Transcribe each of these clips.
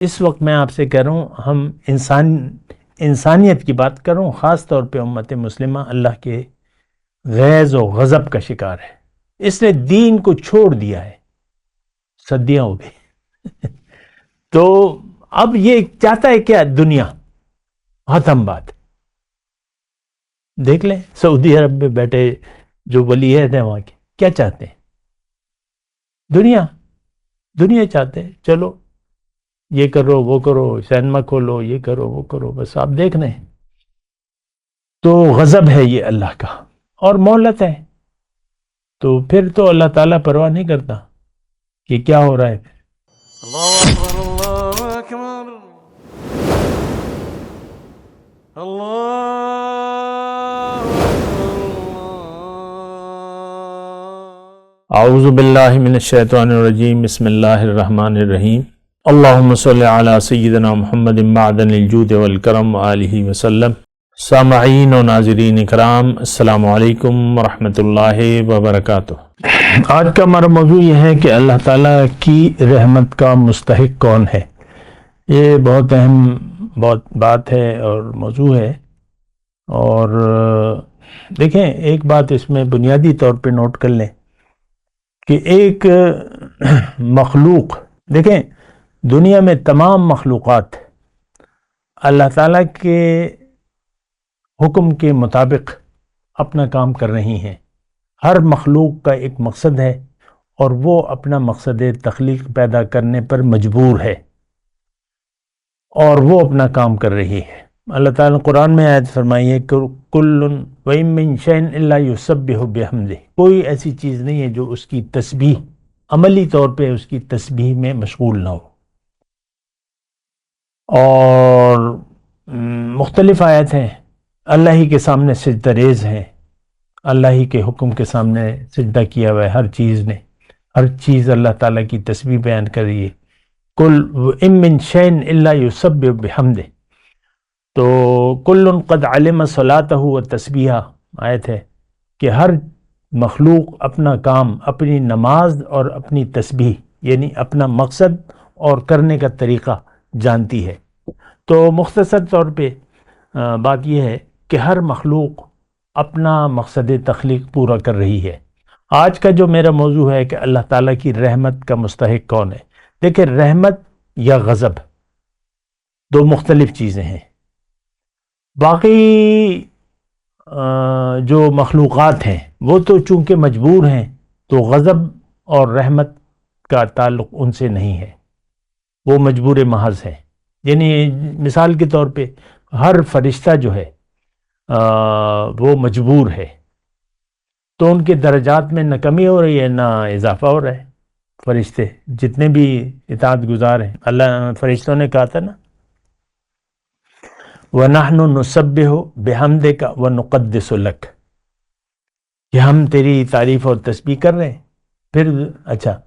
اس وقت میں آپ سے کہہ رہا ہوں، ہم انسانیت کی بات کر رہا ہوں، خاص طور پہ امت مسلمہ اللہ کے غیظ و غضب کا شکار ہے۔ اس نے دین کو چھوڑ دیا ہے، صدیاں ہو گئی تو اب یہ چاہتا ہے کیا؟ دنیا، ختم بات۔ دیکھ لیں سعودی عرب میں بیٹھے جو ولی عہد ہیں وہاں کے کیا چاہتے ہیں؟ دنیا چاہتے ہیں۔ چلو یہ کرو وہ کرو، سینما کھولو، یہ کرو وہ کرو، بس آپ دیکھ رہے ہیں۔ تو غضب ہے یہ اللہ کا، اور مہلت ہے، تو پھر تو اللہ تعالیٰ پرواہ نہیں کرتا کہ کیا ہو رہا ہے۔ اللہ اکبر اللہ اکبر اللہ اعوذ باللہ من الشیطان الرجیم، بسم اللہ الرحمن الرحیم۔ اللہم صلی علی سیدنا محمد معدن الجود والکرم وآلہ وسلم۔ سامعین و ناظرین اکرام، السلام علیکم ورحمۃ اللہ وبرکاتہ۔ آج کا ہمارا موضوع یہ ہے کہ اللہ تعالیٰ کی رحمت کا مستحق کون ہے۔ یہ بہت اہم بات ہے اور موضوع ہے، اور دیکھیں ایک بات اس میں بنیادی طور پہ نوٹ کر لیں کہ ایک مخلوق، دیکھیں دنیا میں تمام مخلوقات اللہ تعالیٰ کے حکم کے مطابق اپنا کام کر رہی ہیں۔ ہر مخلوق کا ایک مقصد ہے، اور وہ اپنا مقصد تخلیق پیدا کرنے پر مجبور ہے، اور وہ اپنا کام کر رہی ہے۔ اللہ تعالیٰ نے قرآن میں آیت فرمائی ہے کہ کل وَإِن مِّن شَيْءٍ إِلَّا يُسَبِّحُ بِحَمْدِهِ، کوئی ایسی چیز نہیں ہے جو اس کی تسبیح، عملی طور پہ اس کی تسبیح میں مشغول نہ ہو۔ اور مختلف آیت ہیں، اللہ ہی کے سامنے سجدہ ریز ہیں، اللہ ہی کے حکم کے سامنے سجدہ کیا ہوا ہے ہر چیز نے، ہر چیز اللہ تعالیٰ کی تسبیح بیان کر رہی ہے۔ کل وَإِن مِّن شَيْءٍ إِلَّا يُسَبِّحُ بِحَمْدِهِ، تو کل قد علم صلاتہ و تسبیحہ آیت ہے کہ ہر مخلوق اپنا کام، اپنی نماز اور اپنی تسبیح، یعنی اپنا مقصد اور کرنے کا طریقہ جانتی ہے۔ تو مختصر طور پہ بات یہ ہے کہ ہر مخلوق اپنا مقصد تخلیق پورا کر رہی ہے۔ آج کا جو میرا موضوع ہے کہ اللہ تعالیٰ کی رحمت کا مستحق کون ہے۔ دیکھیں رحمت یا غضب دو مختلف چیزیں ہیں۔ باقی جو مخلوقات ہیں وہ تو چونکہ مجبور ہیں، تو غضب اور رحمت کا تعلق ان سے نہیں ہے، وہ مجبور محض ہے۔ یعنی مثال کے طور پہ ہر فرشتہ جو ہے وہ مجبور ہے، تو ان کے درجات میں نہ کمی ہو رہی ہے نہ اضافہ ہو رہا ہے۔ فرشتے جتنے بھی اطاعت گزار ہیں، اللہ فرشتوں نے کہا تھا نا وَنَحْنُ نُسَبِّحُ بِحَمْدِكَ وَنُقَدِّسُ لَكَ، کہ ہم تیری تعریف اور تسبیح کر رہے ہیں۔ پھر اچھا،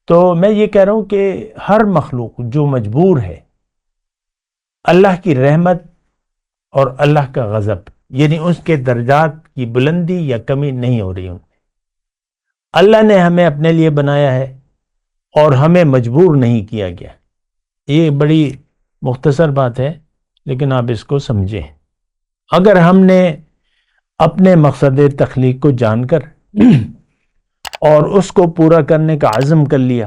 تو میں یہ کہہ رہا ہوں کہ ہر مخلوق جو مجبور ہے، اللہ کی رحمت اور اللہ کا غضب، یعنی اس کے درجات کی بلندی یا کمی نہیں ہو رہی ان میں۔ اللہ نے ہمیں اپنے لیے بنایا ہے اور ہمیں مجبور نہیں کیا گیا۔ یہ بڑی مختصر بات ہے، لیکن آپ اس کو سمجھیں۔ اگر ہم نے اپنے مقصد تخلیق کو جان کر اور اس کو پورا کرنے کا عزم کر لیا،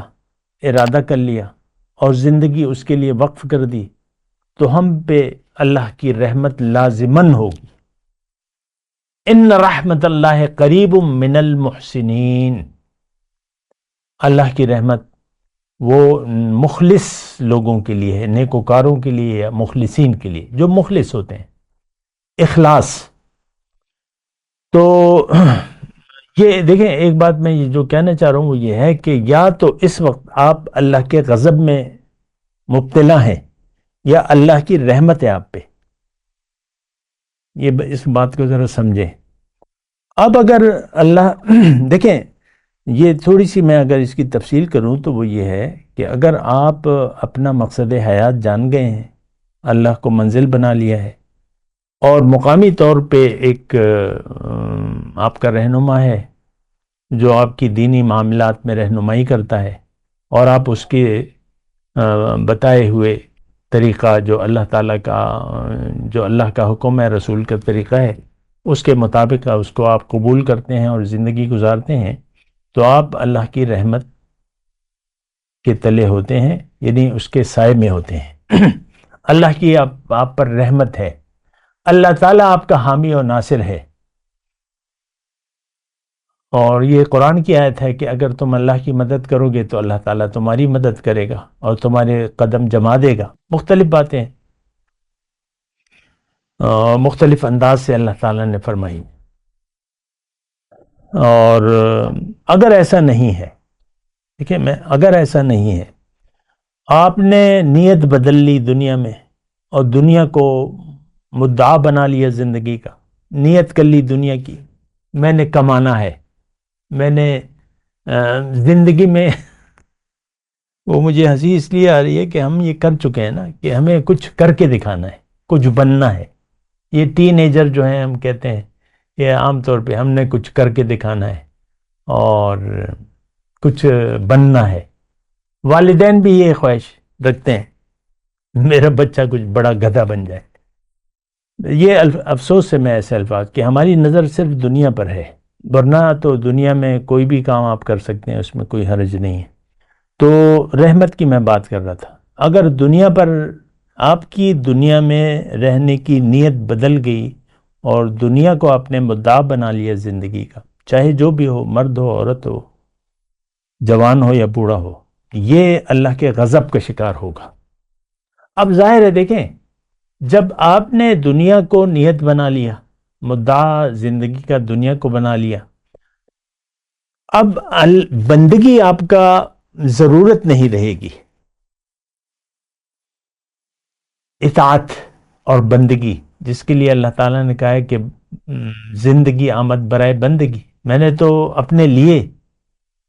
ارادہ کر لیا، اور زندگی اس کے لیے وقف کر دی، تو ہم پہ اللہ کی رحمت لازماً ہوگی۔ ان رحمت اللہ قریب من المحسنین، اللہ کی رحمت وہ مخلص لوگوں کے لیے ہے، نیکوکاروں کے لیے یا مخلصین کے لیے، جو مخلص ہوتے ہیں، اخلاص۔ تو یہ دیکھیں ایک بات میں جو کہنا چاہ رہا ہوں وہ یہ ہے کہ یا تو اس وقت آپ اللہ کے غضب میں مبتلا ہیں، یا اللہ کی رحمت ہے آپ پہ۔ یہ اس بات کو ذرا سمجھیں۔ اب اگر اللہ دیکھیں، یہ تھوڑی سی میں اگر اس کی تفصیل کروں تو وہ یہ ہے کہ اگر آپ اپنا مقصد حیات جان گئے ہیں، اللہ کو منزل بنا لیا ہے، اور مقامی طور پہ ایک آپ کا رہنما ہے جو آپ کی دینی معاملات میں رہنمائی کرتا ہے، اور آپ اس کے بتائے ہوئے طریقہ جو اللہ تعالیٰ کا، جو اللہ کا حکم ہے، رسول کا طریقہ ہے، اس کے مطابق اس کو آپ قبول کرتے ہیں اور زندگی گزارتے ہیں تو آپ اللہ کی رحمت کے تلے ہوتے ہیں، یعنی اس کے سائے میں ہوتے ہیں۔ اللہ کی آپ پر رحمت ہے، اللہ تعالیٰ آپ کا حامی اور ناصر ہے۔ اور یہ قرآن کی آیت ہے کہ اگر تم اللہ کی مدد کرو گے تو اللہ تعالیٰ تمہاری مدد کرے گا اور تمہارے قدم جما دے گا۔ مختلف باتیں مختلف انداز سے اللہ تعالیٰ نے فرمائی۔ اور اگر ایسا نہیں ہے، دیکھیں اگر ایسا نہیں ہے، آپ نے نیت بدل لی دنیا میں اور دنیا کو مدعا بنا لیا زندگی کا، نیت کر لی دنیا کی، میں نے کمانا ہے، میں نے زندگی میں وہ مجھے ہنسی اس لیے آ رہی ہے کہ ہم یہ کر چکے ہیں نا کہ ہمیں کچھ کر کے دکھانا ہے، کچھ بننا ہے۔ یہ ٹین ایجر جو ہیں ہم کہتے ہیں، یہ عام طور پہ ہم نے کچھ کر کے دکھانا ہے اور کچھ بننا ہے۔ والدین بھی یہ خواہش رکھتے ہیں میرا بچہ کچھ بڑا گدھا بن جائے۔ یہ افسوس ہے میں ایسے الفاظ کہ ہماری نظر صرف دنیا پر ہے، ورنہ تو دنیا میں کوئی بھی کام آپ کر سکتے ہیں، اس میں کوئی حرج نہیں ہے۔ تو رحمت کی میں بات کر رہا تھا، اگر دنیا پر آپ کی دنیا میں رہنے کی نیت بدل گئی اور دنیا کو آپ نے مدعا بنا لیا زندگی کا، چاہے جو بھی ہو، مرد ہو، عورت ہو، جوان ہو یا بوڑھا ہو، یہ اللہ کے غضب کا شکار ہوگا۔ اب ظاہر ہے دیکھیں، جب آپ نے دنیا کو نیت بنا لیا، مدعا زندگی کا دنیا کو بنا لیا، اب بندگی آپ کا ضرورت نہیں رہے گی، اطاعت اور بندگی، جس کے لیے اللہ تعالیٰ نے کہا ہے کہ زندگی آمد برائے بندگی، میں نے تو اپنے لیے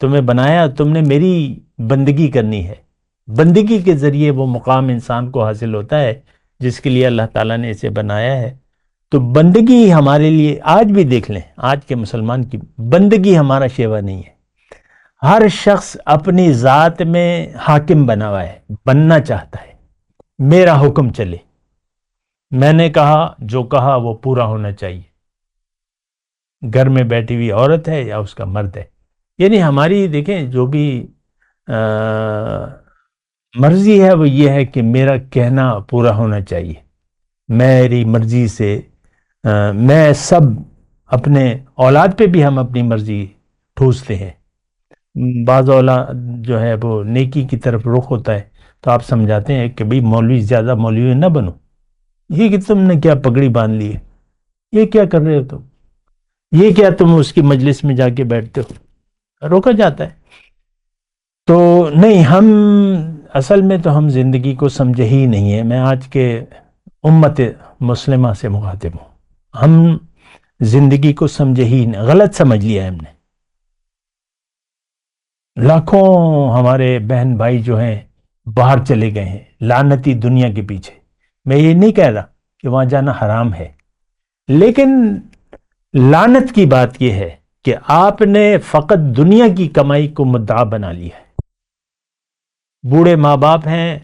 تمہیں بنایا، تم نے میری بندگی کرنی ہے۔ بندگی کے ذریعے وہ مقام انسان کو حاصل ہوتا ہے جس کے لیے اللہ تعالیٰ نے اسے بنایا ہے۔ تو بندگی ہمارے لیے، آج بھی دیکھ لیں، آج کے مسلمان کی بندگی ہمارا شیوا نہیں ہے۔ ہر شخص اپنی ذات میں حاکم بنا ہوا ہے، بننا چاہتا ہے، میرا حکم چلے، میں نے کہا جو کہا وہ پورا ہونا چاہیے، گھر میں بیٹھی ہوئی عورت ہے یا اس کا مرد ہے، یعنی ہماری دیکھیں جو بھی مرضی ہے وہ یہ ہے کہ میرا کہنا پورا ہونا چاہیے، میری مرضی سے میں سب اپنے اولاد پہ بھی ہم اپنی مرضی ٹھوستے ہیں۔ بعض اولاد جو ہے وہ نیکی کی طرف رخ ہوتا ہے تو آپ سمجھاتے ہیں کہ بھئی مولوی زیادہ مولوی نہ بنو، یہ کہ تم نے کیا پگڑی باندھ لی ہے، یہ کیا کر رہے ہو تم، یہ کیا تم اس کی مجلس میں جا کے بیٹھتے ہو، روکا جاتا ہے۔ تو نہیں، ہم اصل میں تو ہم زندگی کو سمجھے ہی نہیں ہے۔ میں آج کے امت مسلمہ سے مخاطب ہوں، ہم زندگی کو سمجھے ہی نہیں، غلط سمجھ لیا ہے ہم نے۔ لاکھوں ہمارے بہن بھائی جو ہیں باہر چلے گئے ہیں لعنتی دنیا کے پیچھے۔ میں یہ نہیں کہہ رہا کہ وہاں جانا حرام ہے، لیکن لعنت کی بات یہ ہے کہ آپ نے فقط دنیا کی کمائی کو مدعا بنا لیا ہے۔ بوڑھے ماں باپ ہیں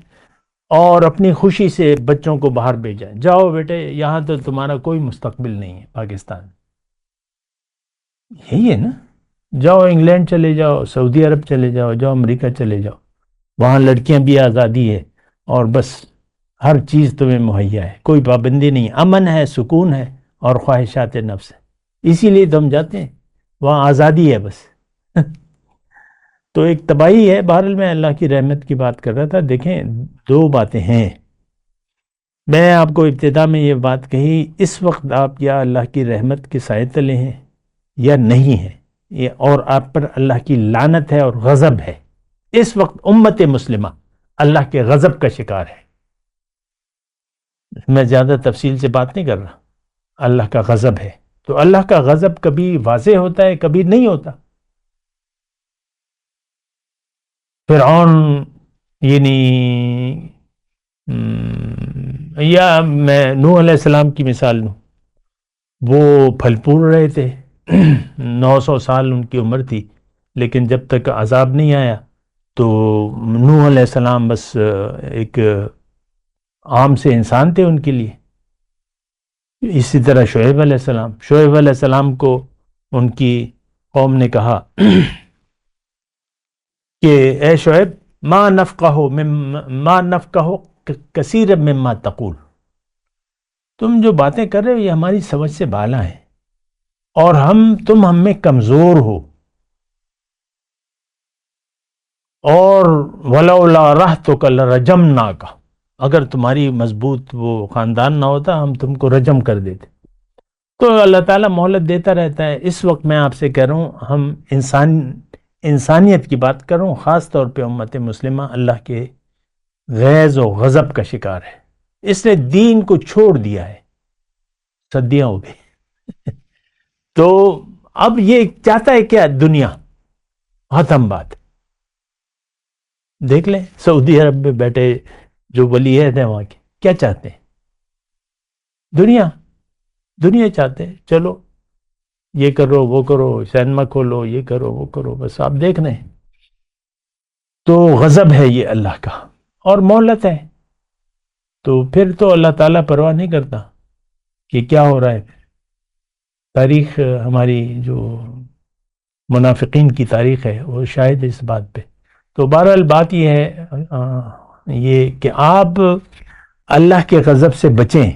اور اپنی خوشی سے بچوں کو باہر بھیجا، جاؤ بیٹے یہاں تو تمہارا کوئی مستقبل نہیں ہے پاکستان، یہی ہے نا، جاؤ انگلینڈ چلے جاؤ، سعودی عرب چلے جاؤ، جاؤ امریکہ چلے جاؤ، وہاں لڑکیاں بھی آزادی ہے اور بس ہر چیز تمہیں مہیا ہے، کوئی پابندی نہیں، امن ہے، سکون ہے اور خواہشات نفس ہے، اسی لیے تو ہم جاتے ہیں، وہاں آزادی ہے بس۔ تو ایک تباہی ہے۔ بہرحال میں اللہ کی رحمت کی بات کر رہا تھا۔ دیکھیں دو باتیں ہیں، میں آپ کو ابتدا میں یہ بات کہی، اس وقت آپ یا اللہ کی رحمت کے سائے تلے ہیں یا نہیں ہیں، اور آپ پر اللہ کی لعنت ہے اور غضب ہے۔ اس وقت امت مسلمہ اللہ کے غضب کا شکار ہے۔ میں زیادہ تفصیل سے بات نہیں کر رہا، اللہ کا غضب ہے۔ تو اللہ کا غضب کبھی واضح ہوتا ہے، کبھی نہیں ہوتا۔ فرعون یعنی یا میں نوح علیہ السلام کی مثال لوں، وہ پھل پھول رہے تھے، 900 سال ان کی عمر تھی، لیکن جب تک عذاب نہیں آیا تو نوح علیہ السلام بس ایک عام سے انسان تھے ان کے لیے. اسی طرح شعیب علیہ السلام کو ان کی قوم نے کہا کہ اے شعیب ما نفقہ کثیر مما تقول، تم جو باتیں کر رہے ہو یہ ہماری سمجھ سے بالا ہیں اور تم ہم میں کمزور ہو، اور ولولا رہتک لرجمناک، اگر تمہاری مضبوط وہ خاندان نہ ہوتا ہم تم کو رجم کر دیتے. تو اللہ تعالیٰ مہلت دیتا رہتا ہے. اس وقت میں آپ سے کہہ رہا ہوں، ہم انسانیت کی بات کر رہا ہوں، خاص طور پہ امت مسلمہ اللہ کے غیظ و غضب کا شکار ہے. اس نے دین کو چھوڑ دیا ہے، صدیاں ہو گئی. تو اب یہ چاہتا ہے کیا؟ دنیا. ختم بات. دیکھ لیں سعودی عرب میں بیٹھے جو ولی عہد ہیں وہاں کے کیا چاہتے ہیں؟ دنیا چاہتے ہیں. چلو یہ کرو وہ کرو، سینما کھولو، یہ کرو وہ کرو، بس آپ دیکھ رہے ہیں. تو غضب ہے یہ اللہ کا اور مہلت ہے. تو پھر تو اللہ تعالیٰ پرواہ نہیں کرتا کہ کیا ہو رہا ہے. تاریخ ہماری جو منافقین کی تاریخ ہے وہ شاہد اس بات پہ. تو بہرحال بات یہ ہے یہ کہ آپ اللہ کے غضب سے بچیں.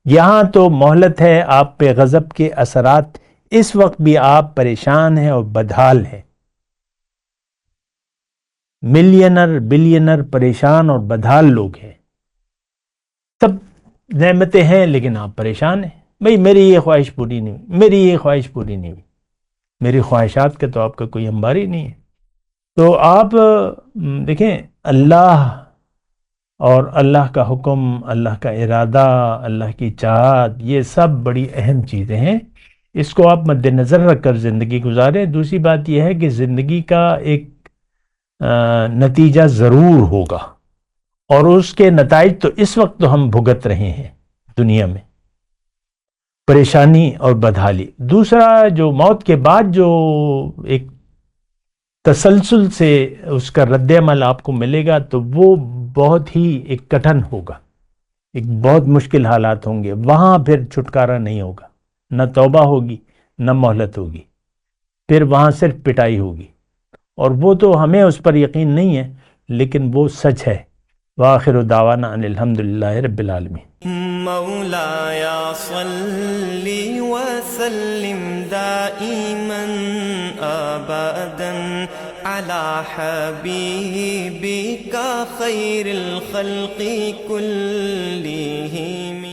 یہاں تو مہلت ہے آپ پہ غضب کے اثرات، اس وقت بھی آپ پریشان ہیں اور بدحال ہیں. ملینر بلینر پریشان اور بدحال لوگ ہیں. سب نعمتیں ہیں لیکن آپ پریشان ہیں. بھئی میری یہ خواہش پوری نہیں ہوئی، میری یہ خواہش پوری نہیں ہوئی. میری خواہشات کا تو آپ کا کوئی انبار ہی نہیں ہے. تو آپ دیکھیں اللہ اور اللہ کا حکم، اللہ کا ارادہ، اللہ کی چاہت، یہ سب بڑی اہم چیزیں ہیں. اس کو آپ مد نظر رکھ کر زندگی گزاریں. دوسری بات یہ ہے کہ زندگی کا ایک نتیجہ ضرور ہوگا اور اس کے نتائج تو اس وقت تو ہم بھگت رہے ہیں دنیا میں، پریشانی اور بدحالی. دوسرا جو موت کے بعد جو ایک تسلسل سے اس کا رد عمل آپ کو ملے گا تو وہ بہت ہی ایک کٹھن ہوگا، ایک بہت مشکل حالات ہوں گے. وہاں پھر چھٹکارا نہیں ہوگا، نہ توبہ ہوگی نہ مہلت ہوگی. پھر وہاں صرف پٹائی ہوگی، اور وہ تو ہمیں اس پر یقین نہیں ہے لیکن وہ سچ ہے. وآخر دعوانا ان الحمدللہ رب العالمین. مولایا صلی وسلم دائما ابدا على حبیبک خیر الخلق کل